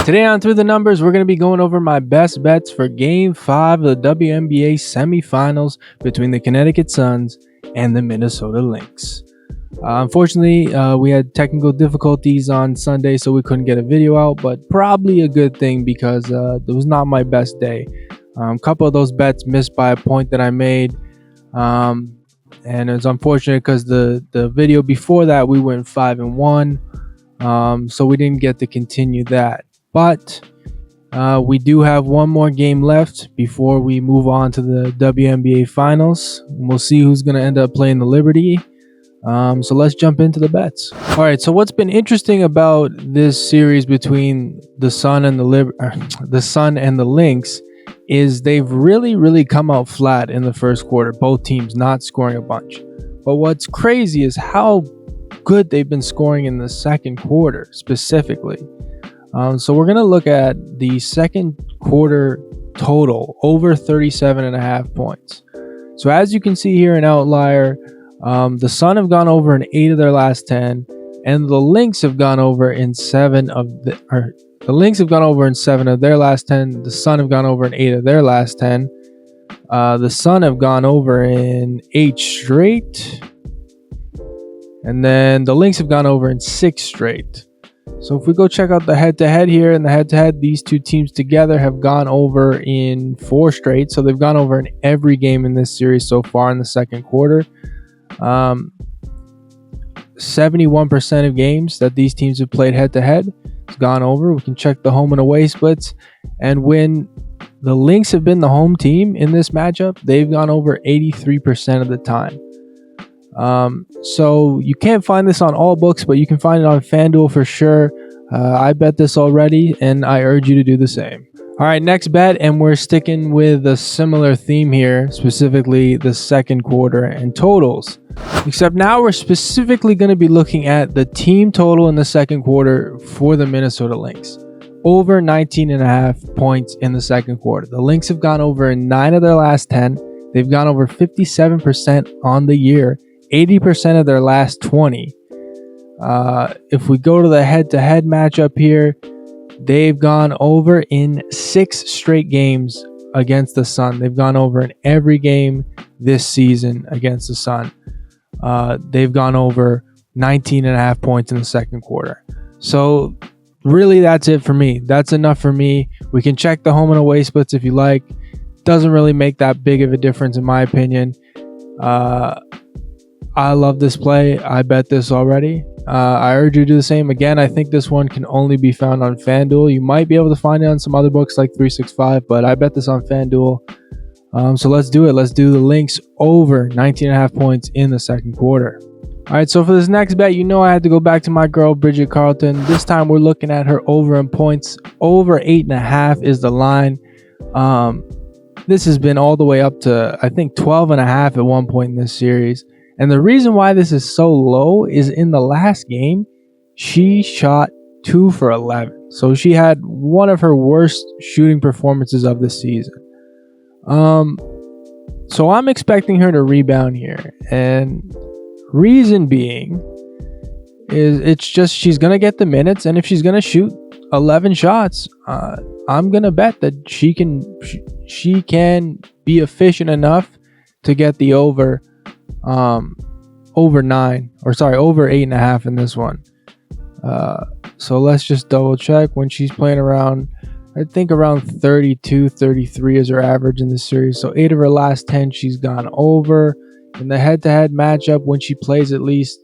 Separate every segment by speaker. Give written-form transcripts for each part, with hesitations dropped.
Speaker 1: Today on Through the Numbers, we're going to be going over my best bets for Game 5 of the WNBA semifinals between the Connecticut Suns and the Minnesota Lynx. Unfortunately, we had technical difficulties on Sunday, so we couldn't get a video out, but probably a good thing because it was not my best day. A couple of those bets missed by a point that I made, and it's unfortunate because the video before that we went 5-1, so we didn't get to continue that. But we do have one more game left before we move on to the WNBA finals. We'll see who's going to end up playing the Liberty. So let's jump into the bets. All right. So what's been interesting about this series between the Sun and the Lynx is they've really come out flat in the first quarter. Both teams not scoring a bunch. But what's crazy is how good they've been scoring in the second quarter specifically. So we're going to look at the second quarter total over 37.5 points. So as you can see here in Outlier, the Sun have gone over in 8 of their last 10, and the Lynx have gone over in 7 of their last 10. The Sun have gone over in 8 of their last 10. The Sun have gone over in 8 straight, and then the Lynx have gone over in 6 straight. So if we go check out the head-to-head here, in the head-to-head, these two teams together have gone over in 4 straight. So they've gone over in every game in this series so far in the second quarter. 71% of games that these teams have played head-to-head has gone over. We can check the home and away splits. And when the Lynx have been the home team in this matchup, they've gone over 83% of the time. So you can't find this on all books, but you can find it on FanDuel for sure. I bet this already, and I urge you to do the same. All right, next bet, and we're sticking with a similar theme here, specifically the second quarter and totals. Except now we're specifically going to be looking at the team total in the second quarter for the Minnesota Lynx. Over 19.5 points in the second quarter. The Lynx have gone over in 9 of their last 10. They've gone over 57% on the year. 80% of their last 20. If we go to the head-to-head matchup here, they've gone over in 6 straight games against the Sun. They've gone over in every game this season against the Sun. They've gone over 19.5 points in the second quarter. So really, that's it for me. That's enough for me. We can check the home and away splits if you like. Doesn't really make that big of a difference in my opinion. I love this play. I bet this already. I urge you to do the same. Again, I think this one can only be found on FanDuel. You might be able to find it on some other books like 365, but I bet this on FanDuel. So let's do it. Let's do the Lynx over 19.5 points in the second quarter. All right, so for this next bet, I had to go back to my girl, Bridget Carleton. This time we're looking at her over in points. Over 8.5 is the line. This has been all the way up to, I think, 12.5 at one point in this series. And the reason why this is so low is in the last game, she shot 2 for 11. So she had one of her worst shooting performances of the season. So I'm expecting her to rebound here. And reason being is it's just she's going to get the minutes. And if she's going to shoot 11 shots, I'm going to bet that she can be efficient enough to get the over 8.5 in this one. So let's just double check. When she's playing around, I think around 32, 33 is her average in this series. So 8 of her last 10 she's gone over. In the head-to-head matchup, when she plays at least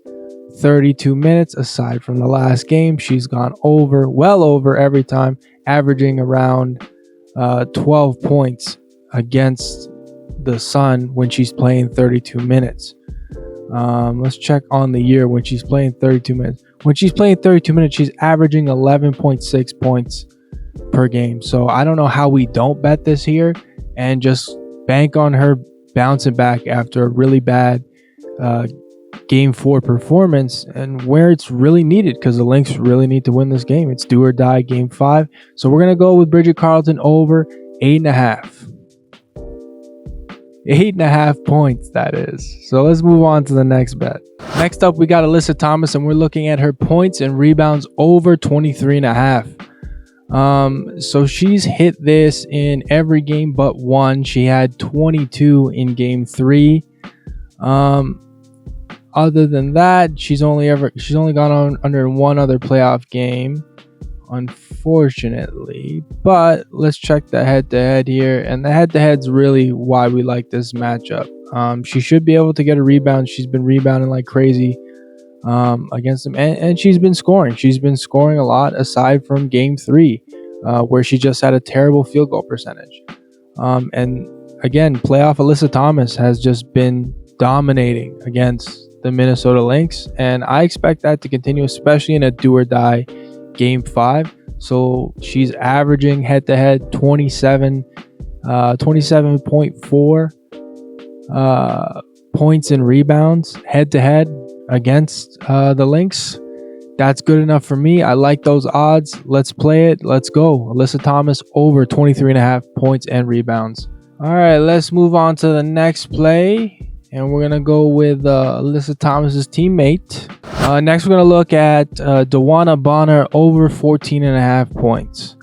Speaker 1: 32 minutes, aside from the last game, she's gone over, well over every time, averaging around 12 points against the Sun when she's playing 32 minutes. Let's check on the year when she's playing 32 minutes. When she's playing 32 minutes, she's averaging 11.6 points per game. So I don't know how we don't bet this here and just bank on her bouncing back after a really bad game 4 performance and where it's really needed, because the Lynx really need to win this game. It's do or die game 5. So we're going to go with Bridget Carleton over 8.5. 8.5 points, that is. So let's move on to the next bet. Next up, we got Alyssa Thomas, and we're looking at her points and rebounds over 23.5. So she's hit this in every game but one. She had 22 in game 3. Other than that, she's only gone on under one other playoff game, unfortunately. But let's check the head-to-head here, and the head-to-head's really why we like this matchup. She should be able to get a rebound. She's been rebounding like crazy against them, and she's been scoring. She's been scoring a lot aside from game 3, where she just had a terrible field goal percentage. And again, playoff Alyssa Thomas has just been dominating against the Minnesota Lynx, and I expect that to continue, especially in a do or die game 5. So she's averaging head-to-head 27.4 points and rebounds head-to-head against the Lynx. That's good enough for me. I like those odds. Let's play it. Let's go. Alyssa Thomas over 23.5 points and rebounds. All right, let's move on to the next play. And we're going to go with Alyssa Thomas's teammate. Next, we're going to look at DeWanna Bonner over 14.5 points.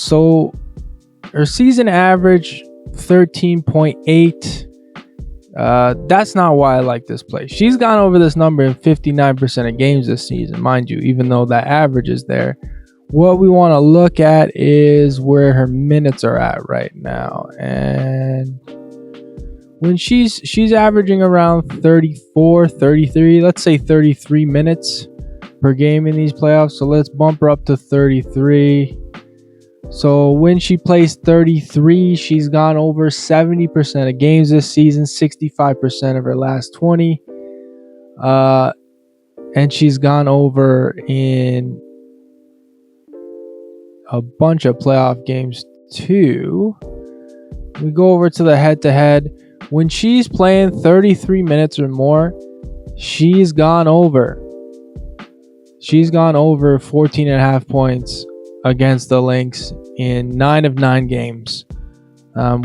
Speaker 1: So her season average, 13.8. That's not why I like this play. She's gone over this number in 59% of games this season, mind you, even though that average is there. What we want to look at is where her minutes are at right now. And when she's averaging around 34, 33, let's say 33 minutes per game in these playoffs. So let's bump her up to 33. So when she plays 33, she's gone over 70% of games this season, 65% of her last 20. And she's gone over in a bunch of playoff games too. We go over to the head-to-head. When she's playing 33 minutes or more, she's gone over 14.5 points against the Lynx in 9 of 9 games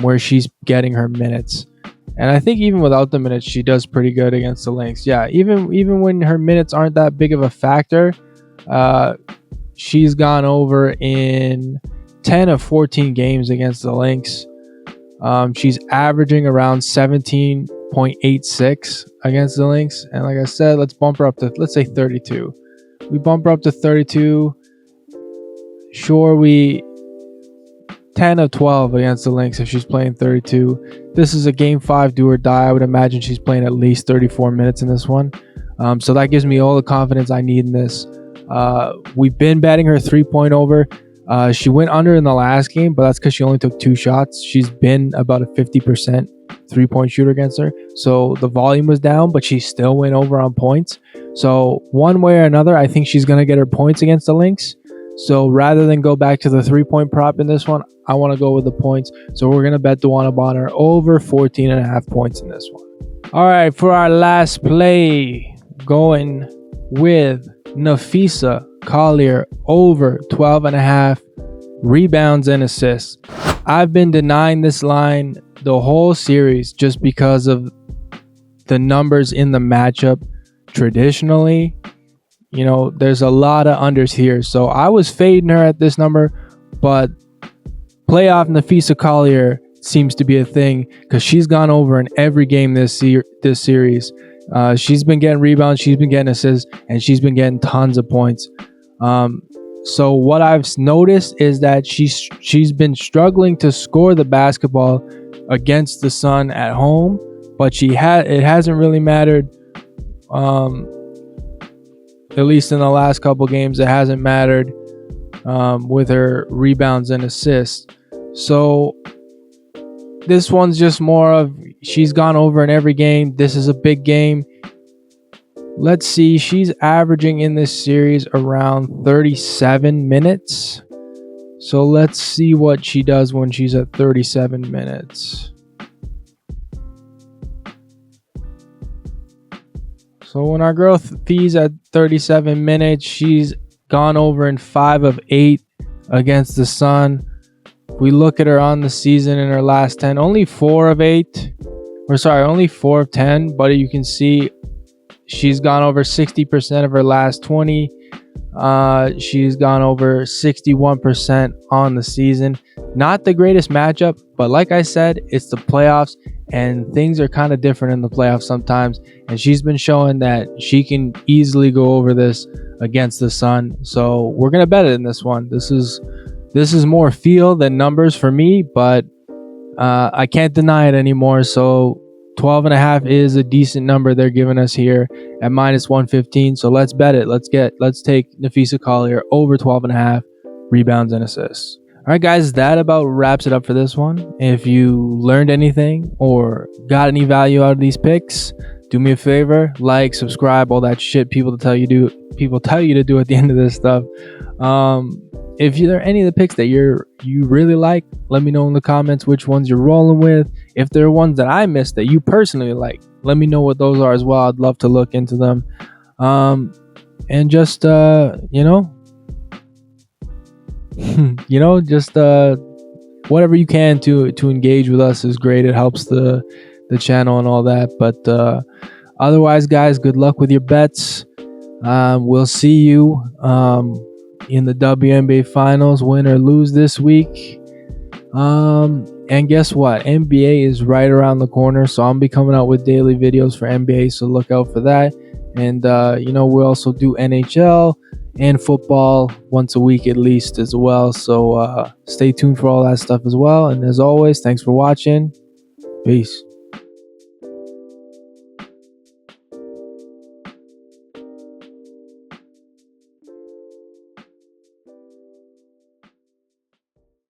Speaker 1: where she's getting her minutes. And I think even without the minutes, she does pretty good against the Lynx. Yeah, even when her minutes aren't that big of a factor, she's gone over in 10 of 14 games against the Lynx. She's averaging around 17.86 against the Lynx. And like I said, let's bump her up to, let's say 32. We bump her up to 32. Sure, 10 of 12 against the Lynx if she's playing 32. This is a game 5 do or die. I would imagine she's playing at least 34 minutes in this one. So that gives me all the confidence I need in this. We've been betting her 3-point over. She went under in the last game, but that's because she only took 2 shots. She's been about a 50% 3-point shooter against her. So the volume was down, but she still went over on points. So one way or another, I think she's going to get her points against the Lynx. So rather than go back to the 3-point prop in this one, I want to go with the points. So we're going to bet DeWanna Bonner over 14.5 points in this one. All right, for our last play, going with Napheesa Colliern over 12.5 rebounds and assists. I've been denying this line the whole series just because of the numbers in the matchup. Traditionally, you know, there's a lot of unders here, so I was fading her at this number, but playoff Napheesa Colliern seems to be a thing because she's gone over in every game this series. She's been getting rebounds, she's been getting assists, and she's been getting tons of points. So what I've noticed is that she's been struggling to score the basketball against the Sun at home, but it hasn't really mattered. At least in the last couple games, it hasn't mattered with her rebounds and assists. So this one's just more of she's gone over in every game. This is a big game. Let's see. She's averaging in this series around 37 minutes. So let's see what she does when she's at 37 minutes. So when our girl Fee's at 37 minutes, she's gone over in 5 of 8 against the Sun. We look at her on the season in her last 10, only 4 of 8. Only 4 of 10, but you can see she's gone over 60% of her last 20. She's gone over 61% on the season. Not the greatest matchup, but like I said, it's the playoffs and things are kind of different in the playoffs sometimes. And she's been showing that she can easily go over this against the Sun. So we're gonna bet it in this one. This is more feel than numbers for me, but I can't deny it anymore. So 12.5 is a decent number they're giving us here at -115. So let's bet it. Let's take Napheesa Collier over 12.5 rebounds and assists. All right, guys, that about wraps it up for this one. If you learned anything or got any value out of these picks, do me a favor, like, subscribe, all that shit people tell you to do at the end of this stuff. If there are any of the picks that you really like, let me know in the comments which ones you're rolling with. If there are ones that I missed that you personally like, let me know what those are as well. I'd love to look into them. And just whatever you can to engage with us is great. It helps the channel and all that. But otherwise, guys, good luck with your bets. We'll see you in the WNBA finals, win or lose this week. And guess what? NBA is right around the corner, so I'll be coming out with daily videos for NBA, so look out for that. And we also do NHL and football once a week at least as well, so stay tuned for all that stuff as well. And as always, thanks for watching. Peace.